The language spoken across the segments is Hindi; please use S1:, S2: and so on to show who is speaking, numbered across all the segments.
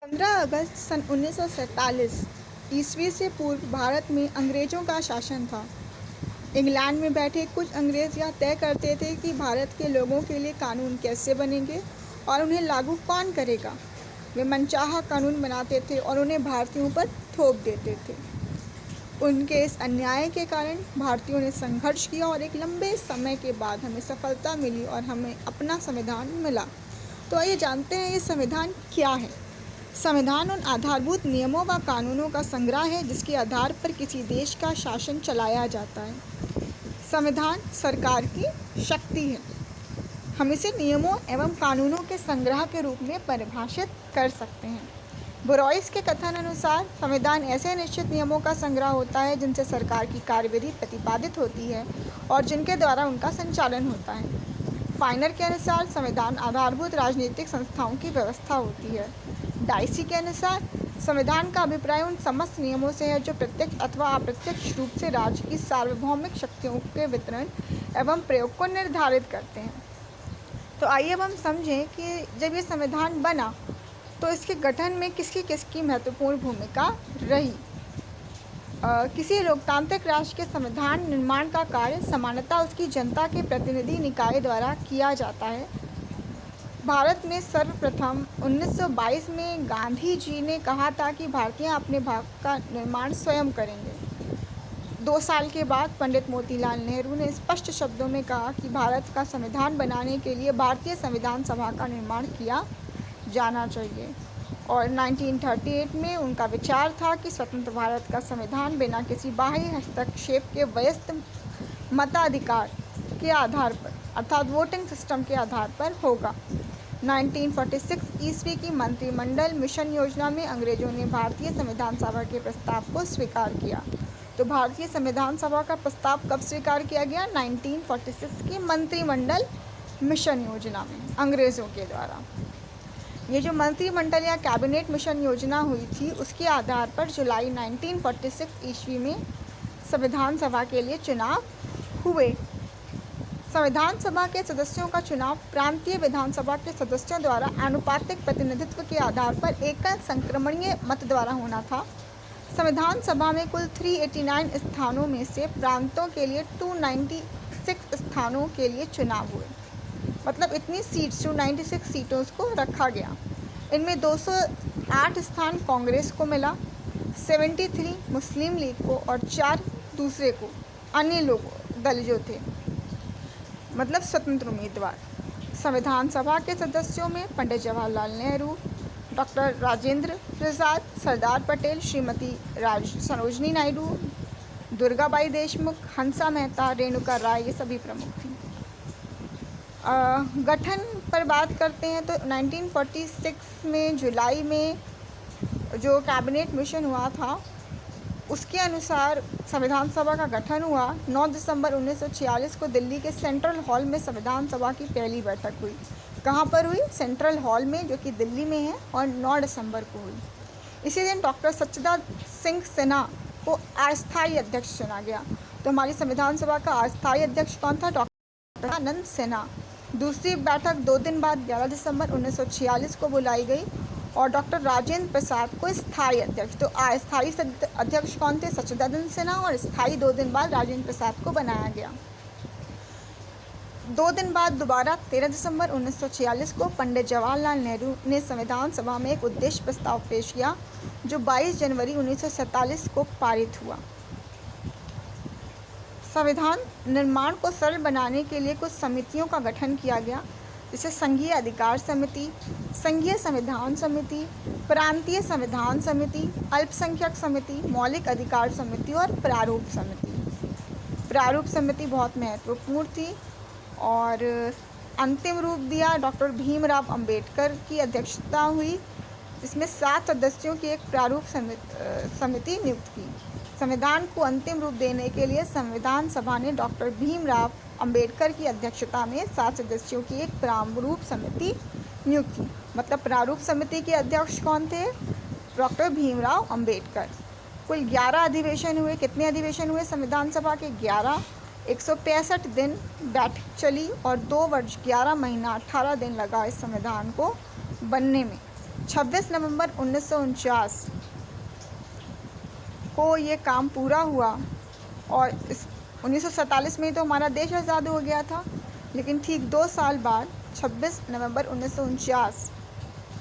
S1: 15 अगस्त सन 1947 ईस्वी से पूर्व भारत में अंग्रेज़ों का शासन था। इंग्लैंड में बैठे कुछ अंग्रेज़ यह तय करते थे कि भारत के लोगों के लिए कानून कैसे बनेंगे और उन्हें लागू कौन करेगा। वे मनचाहा कानून बनाते थे और उन्हें भारतीयों पर थोप देते थे। उनके इस अन्याय के कारण भारतीयों ने संघर्ष किया और एक लंबे समय के बाद हमें सफलता मिली और हमें अपना संविधान मिला। तो आइए जानते हैं ये संविधान क्या है। संविधान उन आधारभूत नियमों व कानूनों का संग्रह है जिसके आधार पर किसी देश का शासन चलाया जाता है। संविधान सरकार की शक्ति है। हम इसे नियमों एवं कानूनों के संग्रह के रूप में परिभाषित कर सकते हैं। बोरॉइस के कथन अनुसार संविधान ऐसे निश्चित नियमों का संग्रह होता है जिनसे सरकार की कार्यविधि प्रतिपादित होती है और जिनके द्वारा उनका संचालन होता है। फाइनर के अनुसार संविधान आधारभूत राजनीतिक संस्थाओं की व्यवस्था होती है। डाइसी के अनुसार संविधान का अभिप्राय उन समस्त नियमों से है जो प्रत्यक्ष अथवा अप्रत्यक्ष रूप से राज्य की सार्वभौमिक शक्तियों के वितरण एवं प्रयोग को निर्धारित करते हैं। तो आइए अब हम समझें कि जब ये संविधान बना तो इसके गठन में किसकी किसकी महत्वपूर्ण भूमिका रही। किसी लोकतांत्रिक राष्ट्र के संविधान निर्माण का कार्य सामान्यतः उसकी जनता के प्रतिनिधि निकाय द्वारा किया जाता है। भारत में सर्वप्रथम 1922 में गांधी जी ने कहा था कि भारतीय अपने भाग का निर्माण स्वयं करेंगे। 2 साल के बाद पंडित मोतीलाल नेहरू ने स्पष्ट शब्दों में कहा कि भारत का संविधान बनाने के लिए भारतीय संविधान सभा का निर्माण किया जाना चाहिए और 1938 में उनका विचार था कि स्वतंत्र भारत का संविधान बिना किसी बाह्य हस्तक्षेप के वयस्क मताधिकार के आधार पर अर्थात वोटिंग सिस्टम के आधार पर होगा। 1946 ईस्वी की मंत्रिमंडल मिशन योजना में अंग्रेजों ने भारतीय संविधान सभा के प्रस्ताव को स्वीकार किया। तो भारतीय संविधान सभा का प्रस्ताव कब स्वीकार किया गया? 1946 की मंत्रिमंडल मिशन योजना में अंग्रेज़ों के द्वारा। ये जो मंत्रिमंडल या कैबिनेट मिशन योजना हुई थी उसके आधार पर जुलाई 1946 ईस्वी में संविधान सभा के लिए चुनाव हुए। संविधान सभा के सदस्यों का चुनाव प्रांतीय विधानसभा के सदस्यों द्वारा आनुपातिक प्रतिनिधित्व के आधार पर एकल संक्रमणीय मत द्वारा होना था। संविधान सभा में कुल 389 स्थानों में से प्रांतों के लिए 296 स्थानों के लिए चुनाव हुए। मतलब इतनी सीट्स 296 सीटों को रखा गया। इनमें 208 स्थान कांग्रेस को मिला, 73 मुस्लिम लीग को और 4 दूसरे को, अन्य लोगों दल जो थे, मतलब स्वतंत्र उम्मीदवार। संविधान सभा के सदस्यों में पंडित जवाहरलाल नेहरू, डॉक्टर राजेंद्र प्रसाद, सरदार पटेल, श्रीमती सरोजनी नायडू, दुर्गाबाई देशमुख, हंसा मेहता, रेणुका राय, ये सभी प्रमुख थी। गठन पर बात करते हैं तो 1946 में जुलाई में जो कैबिनेट मिशन हुआ था उसके अनुसार संविधान सभा का गठन हुआ। 9 दिसंबर 1946 को दिल्ली के सेंट्रल हॉल में संविधान सभा की पहली बैठक हुई। कहाँ पर हुई? सेंट्रल हॉल में, जो कि दिल्ली में है, और 9 दिसंबर को हुई। इसी दिन डॉक्टर सच्चिदानंद सिंह सिन्हा को अस्थायी अध्यक्ष चुना गया। तो हमारी संविधान सभा का अस्थायी अध्यक्ष कौन था? डॉक्टर आनंद सिन्हा। दूसरी बैठक 2 दिन बाद 11 दिसंबर 1946 को बुलाई गई और डॉक्टर राजेंद्र प्रसाद को स्थायी अध्यक्ष। तो अस्थायी अध्यक्ष कौन थे? सच्चिदानंद सिन्हा, और स्थायी 2 दिन बाद राजेंद्र प्रसाद को बनाया गया। 2 दिन बाद दोबारा 13 दिसंबर 1946 को पंडित जवाहरलाल नेहरू ने संविधान सभा में एक उद्देश्य प्रस्ताव पेश किया जो 22 जनवरी 1947 को पारित हुआ। संविधान निर्माण को सरल बनाने के लिए कुछ समितियों का गठन किया गया, जैसे संघीय अधिकार समिति, संघीय संविधान समिति, प्रांतीय संविधान समिति, अल्पसंख्यक समिति, मौलिक अधिकार समिति और प्रारूप समिति। प्रारूप समिति बहुत महत्वपूर्ण थी और अंतिम रूप दिया डॉक्टर भीमराव अंबेडकर की अध्यक्षता हुई, जिसमें 7 सदस्यों की एक प्रारूप समिति नियुक्त की। संविधान को अंतिम रूप देने के लिए संविधान सभा ने डॉक्टर भीमराव अंबेडकर की अध्यक्षता में 7 सदस्यों की एक प्रारूप समिति नियुक्त की। मतलब प्रारूप समिति के अध्यक्ष कौन थे? डॉक्टर भीमराव अंबेडकर। कुल 11 अधिवेशन हुए। कितने अधिवेशन हुए संविधान सभा के? 11। 165 दिन बैठक चली और 2 वर्ष 11 महीना 18 दिन लगा इस संविधान को बनने में। 26 नवंबर 1949 को ये काम पूरा हुआ और इस 1947 में तो हमारा देश आज़ाद हो गया था, लेकिन ठीक 2 साल बाद 26 नवंबर 1949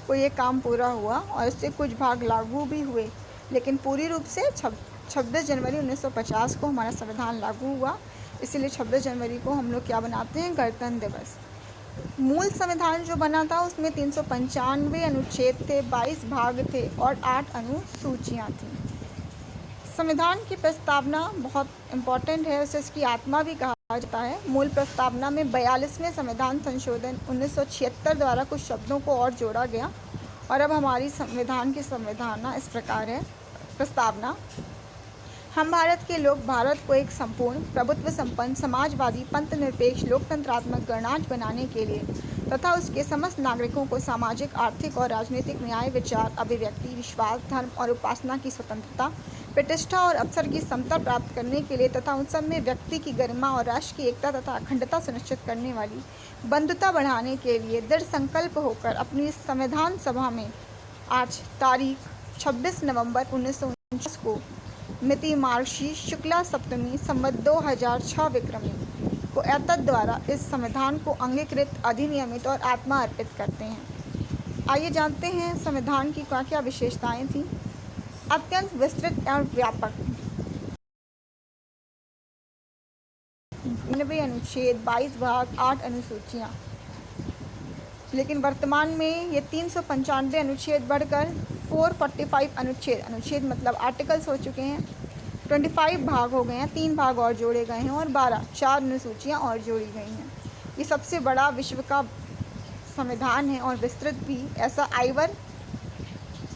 S1: को ये काम पूरा हुआ और इससे कुछ भाग लागू भी हुए, लेकिन पूरी रूप से 26 जनवरी 1950 को हमारा संविधान लागू हुआ। इसीलिए 26 जनवरी को हम लोग क्या बनाते हैं, गणतंत्र दिवस। मूल संविधान जो बना था उसमें 395 अनुच्छेद थे, 22 भाग थे और 8 अनुसूचियाँ थीं। संविधान की प्रस्तावना बहुत इम्पॉर्टेंट है, उसे इसकी आत्मा भी कहा जाता है। मूल प्रस्तावना में 42वें संविधान संशोधन 1976 द्वारा कुछ शब्दों को और जोड़ा गया और अब हमारी संविधान की संविधान इस प्रकार है। प्रस्तावना: हम भारत के लोग भारत को एक संपूर्ण प्रभुत्व संपन्न समाजवादी पंथ निरपेक्ष लोकतंत्रात्मक गणराज्य बनाने के लिए तथा उसके समस्त नागरिकों को सामाजिक आर्थिक और राजनीतिक न्याय विचार अभिव्यक्ति विश्वास धर्म और उपासना की स्वतंत्रता प्रतिष्ठा और अवसर की समता प्राप्त करने के लिए तथा उन सब में व्यक्ति की गरिमा और राष्ट्र की एकता तथा अखंडता सुनिश्चित करने वाली बंधुता बढ़ाने के लिए दृढ़ संकल्प होकर अपनी संविधान सभा में आज तारीख 26 नवंबर 1949 को मिति मार्गशीर्ष शुक्ला सप्तमी संवत 2006 विक्रमी को एतद द्वारा इस संविधान को अंगीकृत अधिनियमित और आत्मा अर्पित करते हैं। आइए जानते हैं संविधान की क्या क्या विशेषताएं थीं। अत्यंत विस्तृत और व्यापक, 90 अनुच्छेद, 22 भाग, 8 अनुसूचियाँ, लेकिन वर्तमान में ये 395 अनुच्छेद बढ़कर 445 अनुच्छेद मतलब आर्टिकल्स हो चुके हैं। 25 भाग हो गए हैं, 3 भाग और जोड़े गए हैं और 4 अनुसूचियाँ और जोड़ी गई हैं। ये सबसे बड़ा विश्व का संविधान है और विस्तृत भी, ऐसा आइवर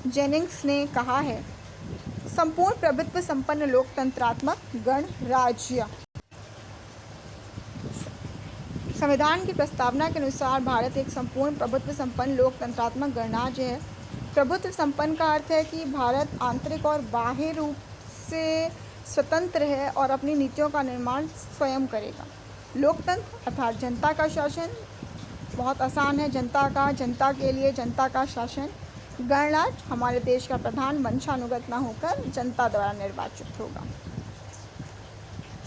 S1: जेनिंग्स ने कहा है। संपूर्ण प्रभुत्व संपन्न लोकतंत्रात्मक गणराज्य। संविधान की प्रस्तावना के अनुसार भारत एक संपूर्ण प्रभुत्व संपन्न लोकतंत्रात्मक गणराज्य है। प्रभुत्व संपन्न का अर्थ है कि भारत आंतरिक और बाह्य रूप से स्वतंत्र है और अपनी नीतियों का निर्माण स्वयं करेगा। लोकतंत्र अर्थात जनता का शासन, बहुत आसान है, जनता के लिए जनता का शासन। गणराज्य हमारे देश का प्रधान वंशानुगत न होकर जनता द्वारा निर्वाचित होगा।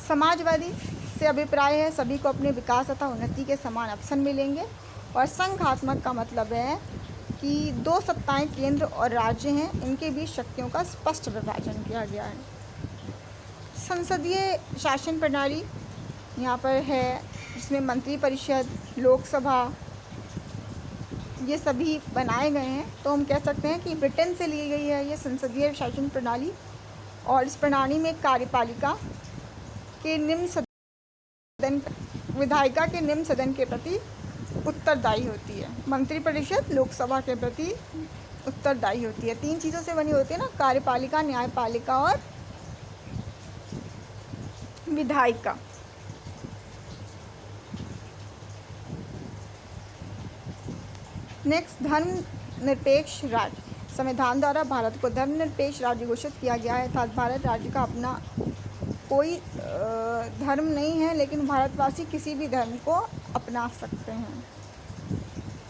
S1: समाजवादी से अभिप्राय है सभी को अपने विकास तथा उन्नति के समान अवसर मिलेंगे। और संघात्मक का मतलब है कि 2 सत्ताएं केंद्र और राज्य हैं, इनके बीच शक्तियों का स्पष्ट विभाजन किया गया है। संसदीय शासन प्रणाली यहाँ पर है, जिसमें मंत्रिपरिषद, लोकसभा ये सभी बनाए गए हैं। तो हम कह सकते हैं कि ब्रिटेन से ली गई है ये संसदीय शासन प्रणाली। और इस प्रणाली में कार्यपालिका के निम्न सदन, विधायिका के निम्न सदन के प्रति उत्तरदायी होती है। मंत्रिपरिषद लोकसभा के प्रति उत्तरदायी होती है। 3 चीज़ों से बनी होती है ना, कार्यपालिका, न्यायपालिका और विधायिका। नेक्स्ट, धर्मनिरपेक्ष राज्य। संविधान द्वारा भारत को धर्मनिरपेक्ष राज्य घोषित किया गया है, अर्थात भारत राज्य का अपना कोई धर्म नहीं है, लेकिन भारतवासी किसी भी धर्म को अपना सकते हैं।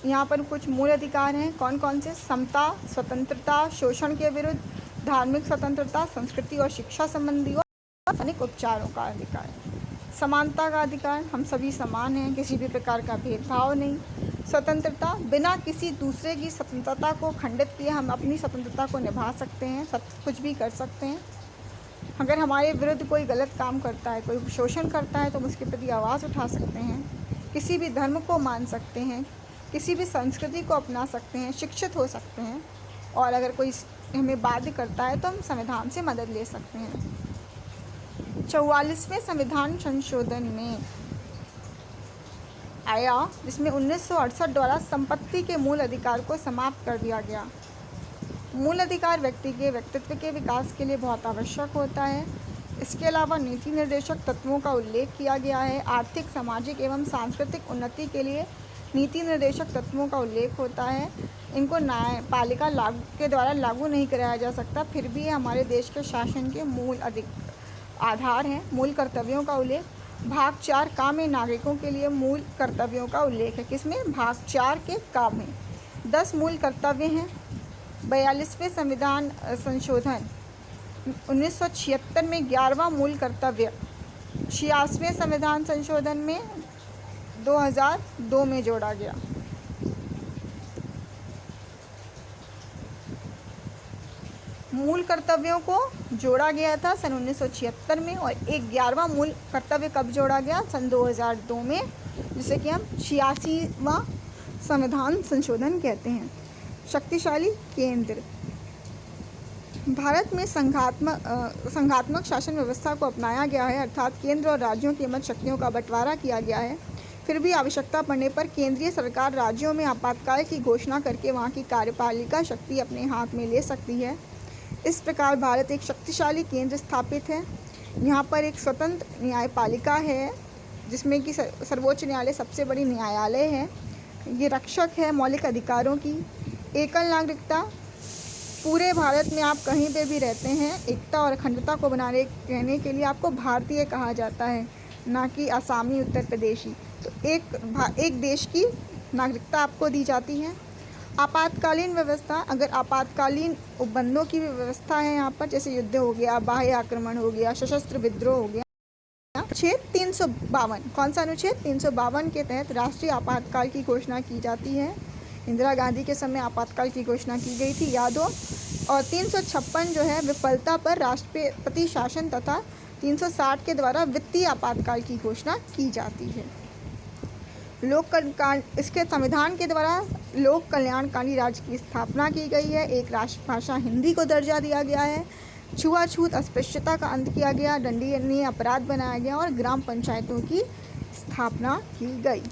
S1: यहाँ पर कुछ मूल अधिकार हैं, कौन कौन से? समता, स्वतंत्रता, शोषण के विरुद्ध, धार्मिक स्वतंत्रता, संस्कृति और शिक्षा संबंधी और सैनिक उपचारों का अधिकार, समानता का अधिकार, हम सभी समान हैं, किसी भी प्रकार का भेदभाव नहीं। स्वतंत्रता, बिना किसी दूसरे की स्वतंत्रता को खंडित किए हम अपनी स्वतंत्रता को निभा सकते हैं, सब कुछ भी कर सकते हैं। अगर हमारे विरुद्ध कोई गलत काम करता है, कोई शोषण करता है, तो हम उसके प्रति आवाज़ उठा सकते हैं, किसी भी धर्म को मान सकते हैं, किसी भी संस्कृति को अपना सकते हैं, शिक्षित हो सकते हैं। और अगर कोई हमें बाध्य करता है तो हम संविधान से मदद ले सकते हैं। 44वें संविधान संशोधन में आया, जिसमें 1968 द्वारा संपत्ति के मूल अधिकार को समाप्त कर दिया गया। मूल अधिकार व्यक्ति के व्यक्तित्व के विकास के लिए बहुत आवश्यक होता है। इसके अलावा नीति निर्देशक तत्वों का उल्लेख किया गया है। आर्थिक, सामाजिक एवं सांस्कृतिक उन्नति के लिए नीति निर्देशक तत्वों का उल्लेख होता है। इनको न्यायपालिका के द्वारा लागू नहीं कराया जा सकता, फिर भी हमारे देश के शासन के मूल आधार हैं। मूल कर्तव्यों का उल्लेख, भाग 4 का में नागरिकों के लिए मूल कर्तव्यों का उल्लेख है। किसमें? भाग 4 के का में 10 मूल कर्तव्य हैं। 42वें संविधान संशोधन 1976 में 11वां मूल कर्तव्य 86वें संविधान संशोधन में 2002 में जोड़ा गया। मूल कर्तव्यों को जोड़ा गया था सन 1976 में, और एक 11वां मूल कर्तव्य कब जोड़ा गया? सन 2002 में, जिसे कि हम 86वां संविधान संशोधन कहते हैं। शक्तिशाली केंद्र। भारत में संघात्मक शासन व्यवस्था को अपनाया गया है, अर्थात केंद्र और राज्यों के मध्य शक्तियों का बंटवारा किया गया है। फिर भी आवश्यकता पड़ने पर केंद्रीय सरकार राज्यों में आपातकाल की घोषणा करके वहां की कार्यपालिका शक्ति अपने हाथ में ले सकती है। इस प्रकार भारत एक शक्तिशाली केंद्र स्थापित है। यहाँ पर एक स्वतंत्र न्यायपालिका है, जिसमें कि सर्वोच्च न्यायालय सबसे बड़ी न्यायालय है। ये रक्षक है मौलिक अधिकारों की। एकल नागरिकता। पूरे भारत में आप कहीं पे भी रहते हैं, एकता और अखंडता को बनाने रहने के लिए आपको भारतीय कहा जाता है, ना कि आसामी, उत्तर प्रदेशी। तो एक देश की नागरिकता आपको दी जाती है। आपातकालीन व्यवस्था। अगर आपातकालीन उपबंधों की भी व्यवस्था है यहाँ पर, जैसे युद्ध हो गया, बाह्य आक्रमण हो गया, सशस्त्र विद्रोह हो गया। अनुच्छेद 352। कौन सा अनुच्छेद? 352 के तहत राष्ट्रीय आपातकाल की घोषणा की जाती है। इंदिरा गांधी के समय आपातकाल की घोषणा की गई थी, याद हो। और 356 जो है विफलता पर राष्ट्रपति शासन तथा 360 के द्वारा वित्तीय आपातकाल की घोषणा की जाती है। इसके संविधान के द्वारा लोक कल्याणकारी राज्य की स्थापना की गई है। एक राष्ट्रभाषा हिंदी को दर्जा दिया गया है। छुआछूत अस्पृश्यता का अंत किया गया, दंडनीय अपराध बनाया गया और ग्राम पंचायतों की स्थापना की गई।